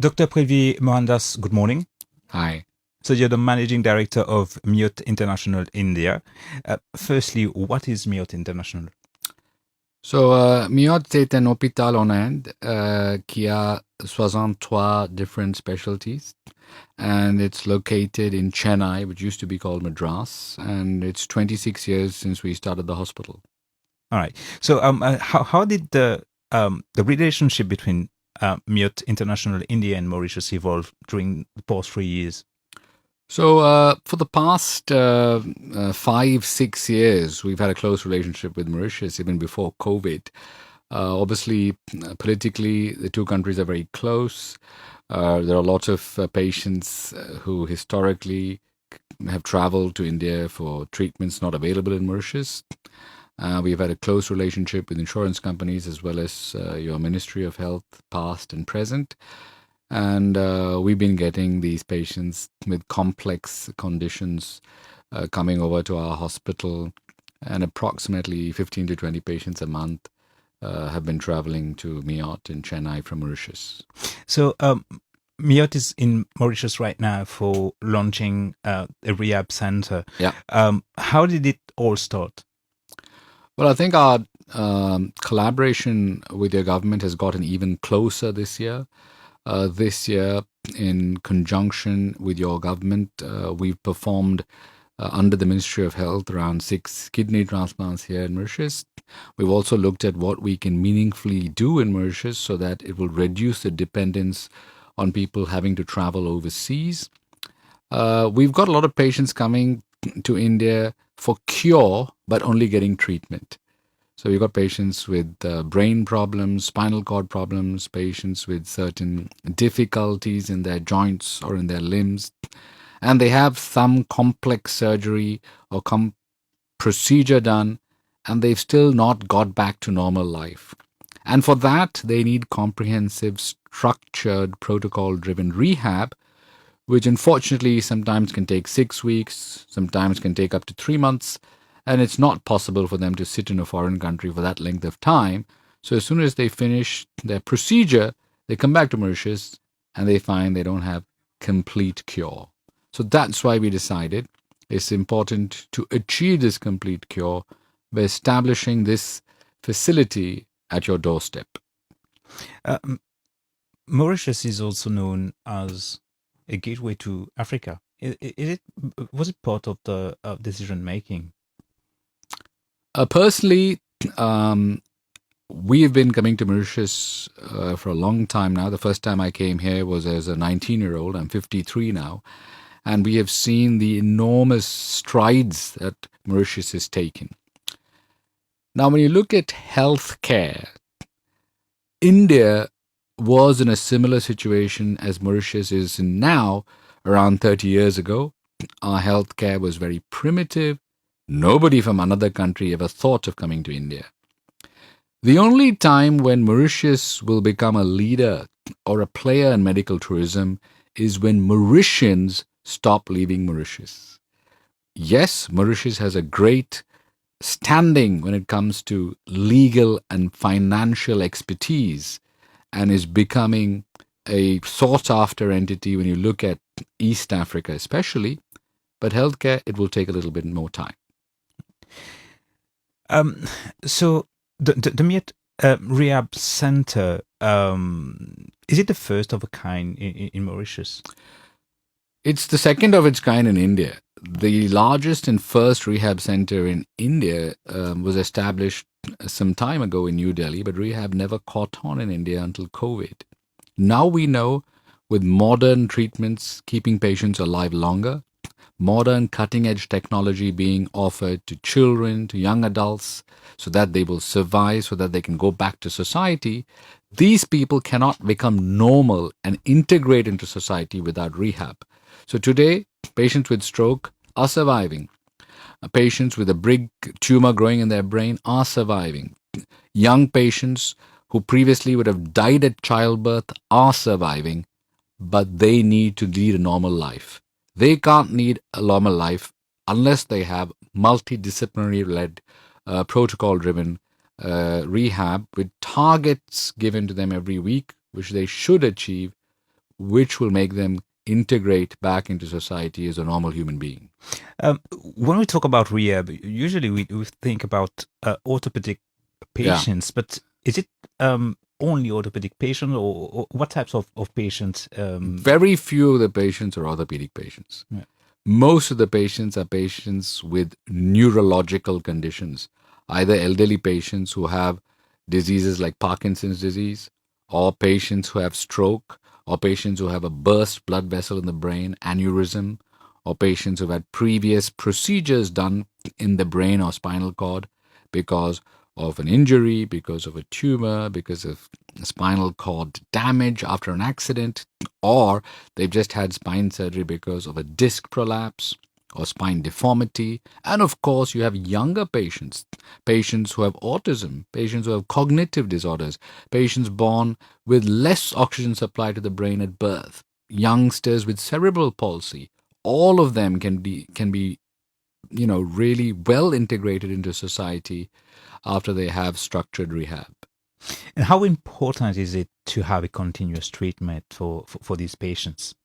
Dr. Prithvi Mohandas, good morning. Hi. So you're the managing director of MIOT International India. Firstly, what is MIOT International? MIOT, c'est un hôpital en Inde qui a 63 different specialties. And it's located in Chennai, which used to be called Madras. And it's 26 years since we started the hospital. All right. So how did the relationship between MIOT International India and Mauritius evolve during the past 3 years? So for the past 5-6 years, we've had a close relationship with Mauritius, even before COVID. Obviously, politically, the two countries are very close. There are lots of patients who historically have traveled to India for treatments not available in Mauritius. We've had a close relationship with insurance companies as well as your Ministry of Health, past and present. And we've been getting these patients with complex conditions coming over to our hospital, and approximately 15 to 20 patients a month have been traveling to MIOT in Chennai from Mauritius. So MIOT is in Mauritius right now for launching a rehab center. Yeah. How did it all start? Well, I think our collaboration with your government has gotten even closer this year. This year, in conjunction with your government, we've performed under the Ministry of Health around 6 kidney transplants here in Mauritius. We've also looked at what we can meaningfully do in Mauritius so that it will reduce the dependence on people having to travel overseas. We've got a lot of patients coming to India for cure, but only getting treatment. So we've got patients with brain problems, spinal cord problems, patients with certain difficulties in their joints or in their limbs, and they have some complex surgery or procedure done, and they've still not got back to normal life. And for that, they need comprehensive, structured, protocol-driven rehab, which unfortunately sometimes can take 6 weeks, sometimes can take up to 3 months, and it's not possible for them to sit in a foreign country for that length of time. So as soon as they finish their procedure, they come back to Mauritius and they find they don't have complete cure. So that's why we decided it's important to achieve this complete cure by establishing this facility at your doorstep. Mauritius is also known as a gateway to Africa. Was it part of the decision making? Personally, we have been coming to Mauritius for a long time now. The first time I came here was as a 19-year-old. I'm 53 now. And we have seen the enormous strides that Mauritius has taken. Now, when you look at healthcare, India was in a similar situation as Mauritius is in now. Around 30 years ago, our healthcare was very primitive. Nobody from another country ever thought of coming to India. The only time when Mauritius will become a leader or a player in medical tourism is when Mauritians stop leaving Mauritius. Yes, Mauritius has a great standing when it comes to legal and financial expertise and is becoming a sought-after entity when you look at East Africa especially, but healthcare, it will take a little bit more time. So the MIOT Rehab Center, is it the first of a kind in Mauritius? It's the second of its kind in India. The largest and first rehab center in India was established some time ago in New Delhi, but rehab never caught on in India until COVID. Now we know with modern treatments keeping patients alive longer, modern cutting-edge technology being offered to children, to young adults, so that they will survive, so that they can go back to society, these people cannot become normal and integrate into society without rehab. So today, patients with stroke are surviving. Patients with a big tumor growing in their brain are surviving. Young patients who previously would have died at childbirth are surviving, but they need to lead a normal life. They can't lead a normal life unless they have multidisciplinary-led, protocol-driven rehab with targets given to them every week, which they should achieve which will make them integrate back into society as a normal human being. When we talk about rehab, usually we think about orthopedic Yeah. patients, but is it only orthopedic patients, or what types of patients? Very few of the patients are orthopedic patients. Yeah. Most of the patients are patients with neurological conditions, either elderly patients who have diseases like Parkinson's disease, or patients who have stroke, or patients who have a burst blood vessel in the brain, aneurysm, or patients who've had previous procedures done in the brain or spinal cord because of an injury, because of a tumor, because of spinal cord damage after an accident, or they've just had spine surgery because of a disc prolapse or spine deformity. And of course, you have younger patients, patients who have autism, patients who have cognitive disorders, patients born with less oxygen supply to the brain at birth, youngsters with cerebral palsy. All of them can be really well integrated into society after they have structured rehab. And how important is it to have a continuous treatment for these patients?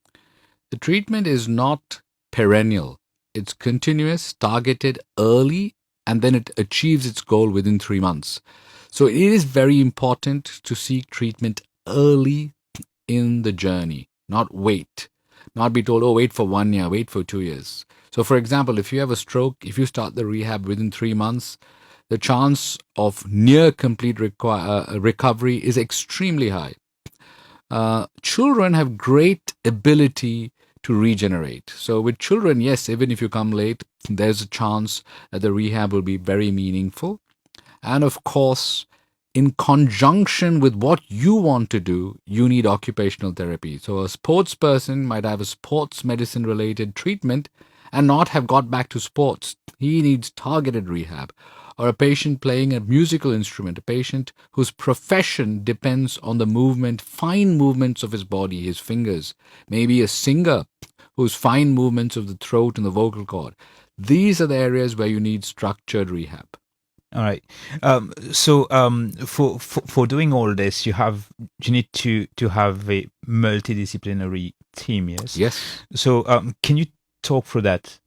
The treatment is not perennial. It's continuous, targeted early, and then it achieves its goal within 3 months. So it is very important to seek treatment early in the journey, not wait. Not be told, oh, wait for 1 year, wait for 2 years. So, for example, if you have a stroke, if you start the rehab within 3 months, the chance of near complete recovery is extremely high. Children have great ability to regenerate. So with children, yes, even if you come late, there's a chance that the rehab will be very meaningful. And of course, in conjunction with what you want to do, you need occupational therapy. So a sports person might have a sports medicine related treatment and not have got back to sports. He needs targeted rehab. Or a patient playing a musical instrument, a patient whose profession depends on the movement, fine movements of his body, his fingers. Maybe a singer whose fine movements of the throat and the vocal cord. These are the areas where you need structured rehab. All right. For doing all this, you need to have a multidisciplinary team. Yes. Yes. So can you talk through that?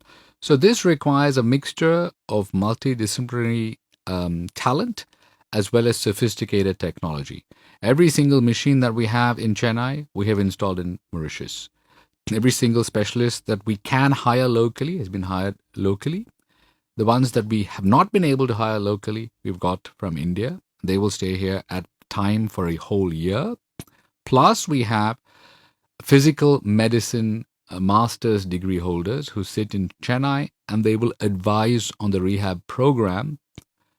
So this requires a mixture of multidisciplinary talent as well as sophisticated technology. Every single machine that we have in Chennai, we have installed in Mauritius. Every single specialist that we can hire locally has been hired locally. The ones that we have not been able to hire locally, we've got from India. They will stay here at time for a whole year. Plus, we have physical medicine master's degree holders who sit in Chennai, and they will advise on the rehab program,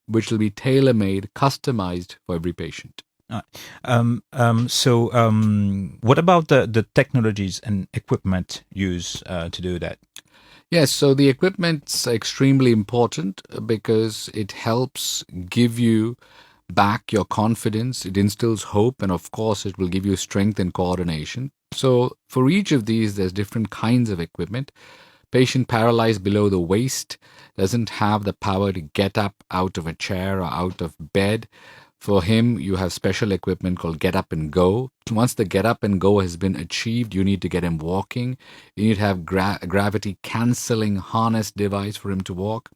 which will be tailor-made, customized for every patient. What about the technologies and equipment used to do that? Yes, so the equipment's extremely important because it helps give you back your confidence, it instills hope, and of course, it will give you strength and coordination. So, for each of these, there's different kinds of equipment. Patient paralyzed below the waist doesn't have the power to get up out of a chair or out of bed. For him, you have special equipment called Get Up and Go. Once the Get Up and Go has been achieved, you need to get him walking. You need to have gravity cancelling harness device for him to walk.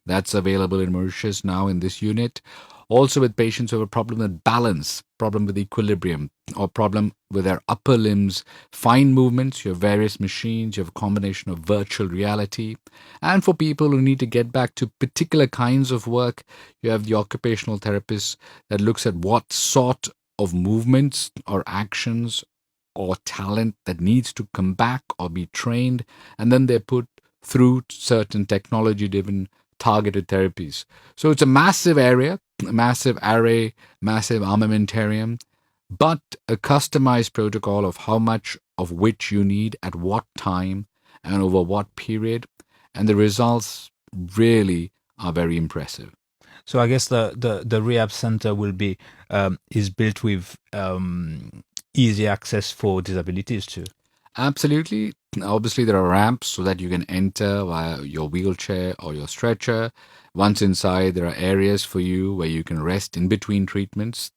That's available in Mauritius now in this unit. Also with patients who have a problem with balance, problem with equilibrium, or problem with their upper limbs, fine movements, you have various machines, you have a combination of virtual reality. And for people who need to get back to particular kinds of work, you have the occupational therapist that looks at what sort of movements or actions or talent that needs to come back or be trained, and then they're put through certain technology driven targeted therapies. So it's a massive area, a massive array, massive armamentarium, but a customized protocol of how much of which you need at what time and over what period. And the results really are very impressive. So I guess the rehab center will be is built with easy access for disabilities too. Absolutely. Obviously, there are ramps so that you can enter via your wheelchair or your stretcher. Once inside, there are areas for you where you can rest in between treatments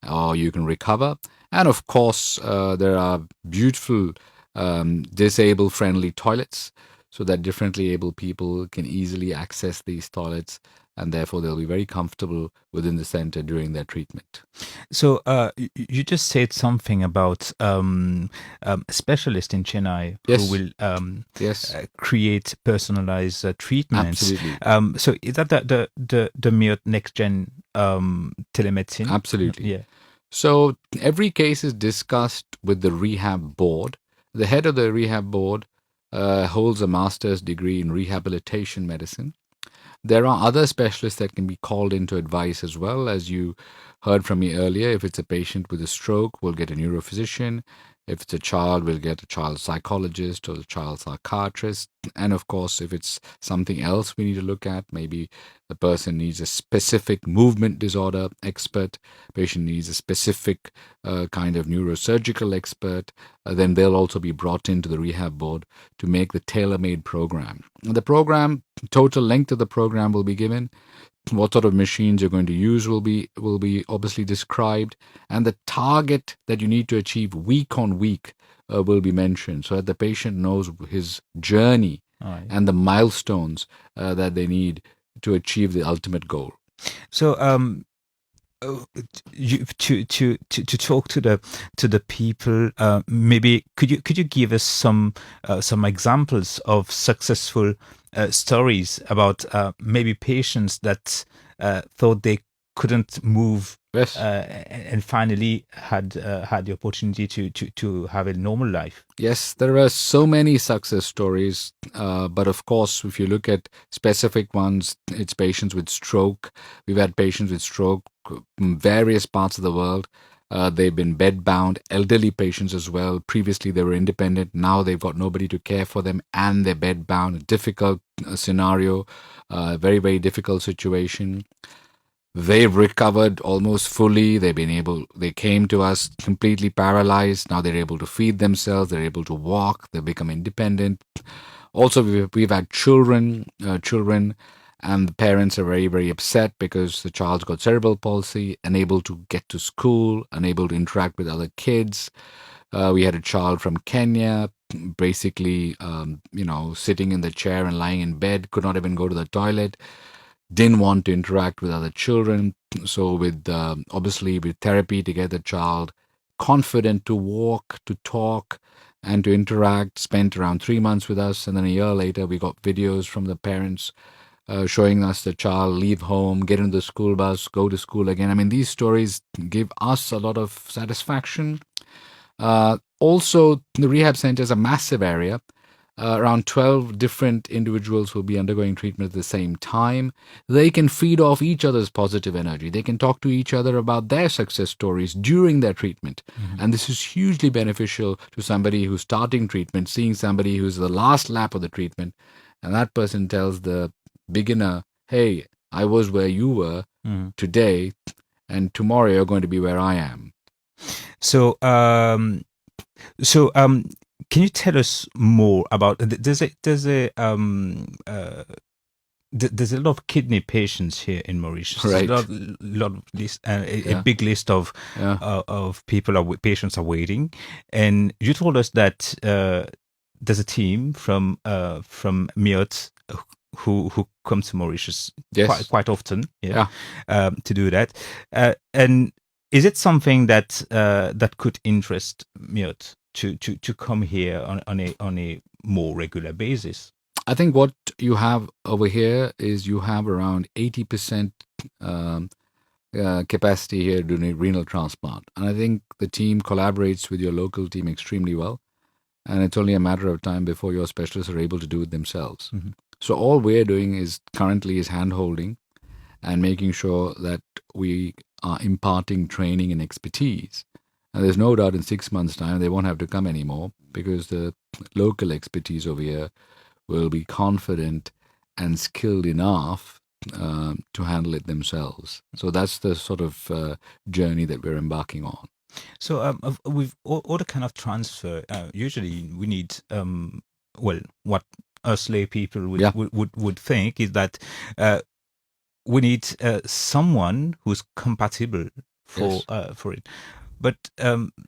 or you can recover. And of course, there are beautiful disabled-friendly toilets so that differently able people can easily access these toilets, and therefore they'll be very comfortable within the center during their treatment. So you just said something about a specialist in Chennai who Yes. will Yes, create personalized treatments. absolutely. So is that the MIOT next gen telemedicine? Absolutely. Yeah. So every case is discussed with the rehab board. The head of the rehab board holds a master's degree in rehabilitation medicine. There are other specialists that can be called in to advise as well. As you heard from me earlier, if it's a patient with a stroke, we'll get a neurophysician. If it's a child, we'll get a child psychologist or a child psychiatrist. And of course, if it's something else we need to look at, maybe the person needs a specific movement disorder expert, patient needs a specific kind of neurosurgical expert, then they'll also be brought into the rehab board to make the tailor-made program. The program, total length of the program will be given. What sort of machines you're going to use will be obviously described, and the target that you need to achieve week on week will be mentioned, so that the patient knows his journey and the milestones that they need to achieve the ultimate goal. So you, to talk to the people, maybe could you give us some examples of successful stories about maybe patients that thought they couldn't move, Yes. and finally had the opportunity to have a normal life. Yes, there are so many success stories, but of course, if you look at specific ones, it's patients with stroke. We've had patients with stroke from various parts of the world. They've been bedbound, elderly patients as well. Previously, they were independent. Now they've got nobody to care for them, and they're bedbound. A difficult scenario, very, very difficult situation. They've recovered almost fully. They came to us completely paralyzed. Now they're able to feed themselves. They're able to walk. They've become independent. Also, we've had children, and the parents are very, very upset because the child's got cerebral palsy, unable to get to school, unable to interact with other kids. We had a child from Kenya, basically, sitting in the chair and lying in bed, could not even go to the toilet, didn't want to interact with other children. So with obviously with therapy to get the child confident to walk, to talk, and to interact, spent around 3 months with us, and then a year later we got videos from the parents showing us the child leave home, get into the school bus, go to school again. I mean, these stories give us a lot of satisfaction. Also, the rehab center is a massive area. Around 12 different individuals will be undergoing treatment at the same time. They can feed off each other's positive energy. They can talk to each other about their success stories during their treatment. Mm-hmm. And this is hugely beneficial to somebody who's starting treatment, seeing somebody who's the last lap of the treatment, and that person tells the beginner, hey, I was where you were today, and tomorrow you're going to be where I am. So, can you tell us more about? There's a lot of kidney patients here in Mauritius. Right. There's a lot of list, a big list of people patients are waiting, and you told us that there's a team from MIOT who come to Mauritius quite often, to do that, and is it something that that could interest MIOT to come here on a more regular basis? I think what you have over here is you have around 80% capacity here doing renal transplant, and I think the team collaborates with your local team extremely well, and it's only a matter of time before your specialists are able to do it themselves. Mm-hmm. So all we're doing is currently is hand-holding and making sure that we are imparting training and expertise. And there's no doubt in 6 months' time they won't have to come anymore, because the local expertise over here will be confident and skilled enough to handle it themselves. So that's the sort of journey that we're embarking on. So with all the kind of transfer, usually we need, what us lay people would think is that we need someone who's compatible for it. But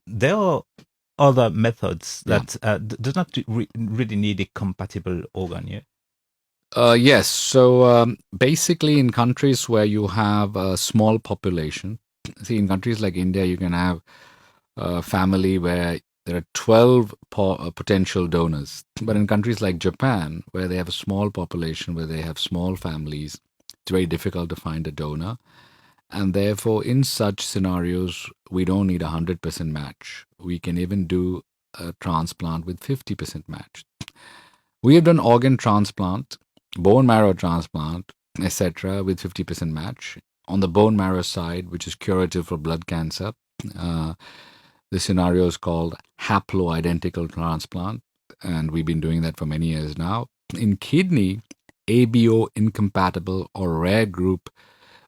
there are other methods that does not really need a compatible organ, yeah? Yes. So basically, in countries where you have a small population, see, in countries like India, you can have a family where there are 12 potential donors. But in countries like Japan, where they have a small population, where they have small families, it's very difficult to find a donor. And therefore, in such scenarios, we don't need a 100% match. We can even do a transplant with 50% match. We have done organ transplant, bone marrow transplant, etc., with 50% match. On the bone marrow side, which is curative for blood cancer, the scenario is called haploidentical transplant, and we've been doing that for many years now. In kidney, ABO incompatible or rare group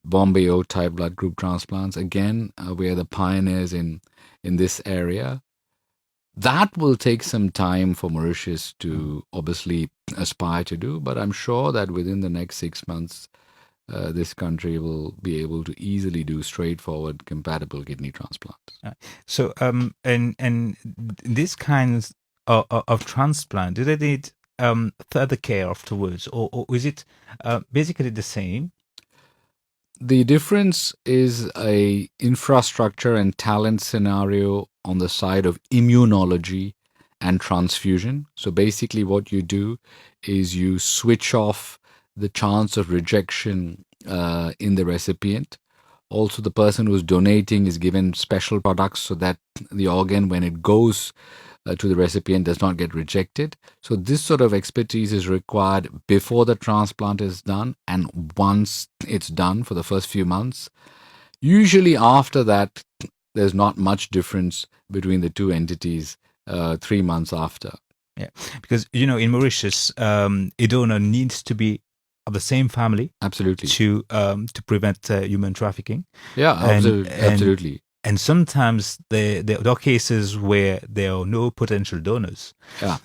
Bombay O type blood group transplants. Again, we are the pioneers in this area. That will take some time for Mauritius to obviously aspire to do, but I'm sure that within the next 6 months, this country will be able to easily do straightforward compatible kidney transplants. So, and these kinds of transplant, do they need further care afterwards, or is it basically the same? The difference is a infrastructure and talent scenario on the side of immunology and transfusion. So basically what you do is you switch off the chance of rejection in the recipient. Also, the person who's donating is given special products so that the organ, when it goes to the recipient, does not get rejected. So this sort of expertise is required before the transplant is done and once it's done for the first few months. Usually after that, there's not much difference between the two entities 3 months after. Yeah, because in Mauritius, a donor needs to be of the same family, absolutely, to prevent human trafficking. Yeah, absolutely. And sometimes there are cases where there are no potential donors. Yeah.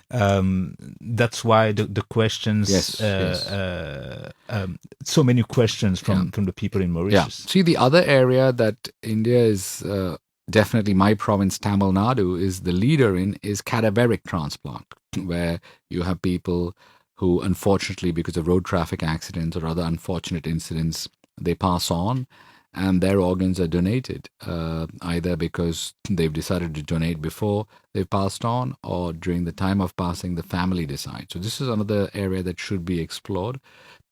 That's why the questions. Yes. So many questions from the people in Mauritius. Yeah. See, the other area that India is definitely, my province, Tamil Nadu, is the leader in is cadaveric transplant, where you have people who, unfortunately, because of road traffic accidents or other unfortunate incidents, they pass on and their organs are donated, either because they've decided to donate before they've passed on or during the time of passing, the family decides. So this is another area that should be explored,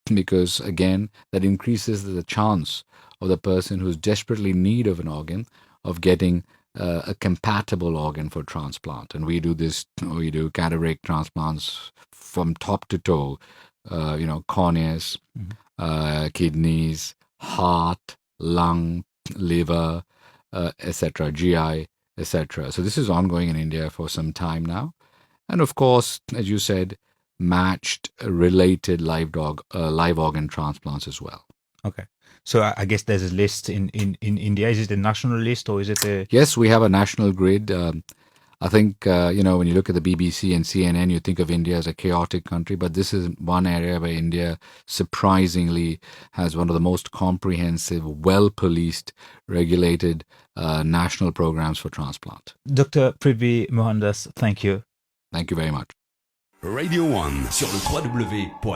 because, again, that increases the chance of the person who's desperately in need of an organ of getting a compatible organ for transplant. And we do cadaveric transplants from top to toe, corneas, kidneys, heart, lung, liver, etc., GI, etc. So this is ongoing in India for some time now. And of course, as you said, matched related live organ transplants as well. Okay. So I guess there's a list in India. Is it a national list or is it a... Yes, we have a national grid. I think, when you look at the BBC and CNN, you think of India as a chaotic country, but this is one area where India surprisingly has one of the most comprehensive, well-policed, regulated national programs for transplant. Dr. Prithvi Mohandas, thank you. Thank you very much. Radio 1 sur le www.r1.mu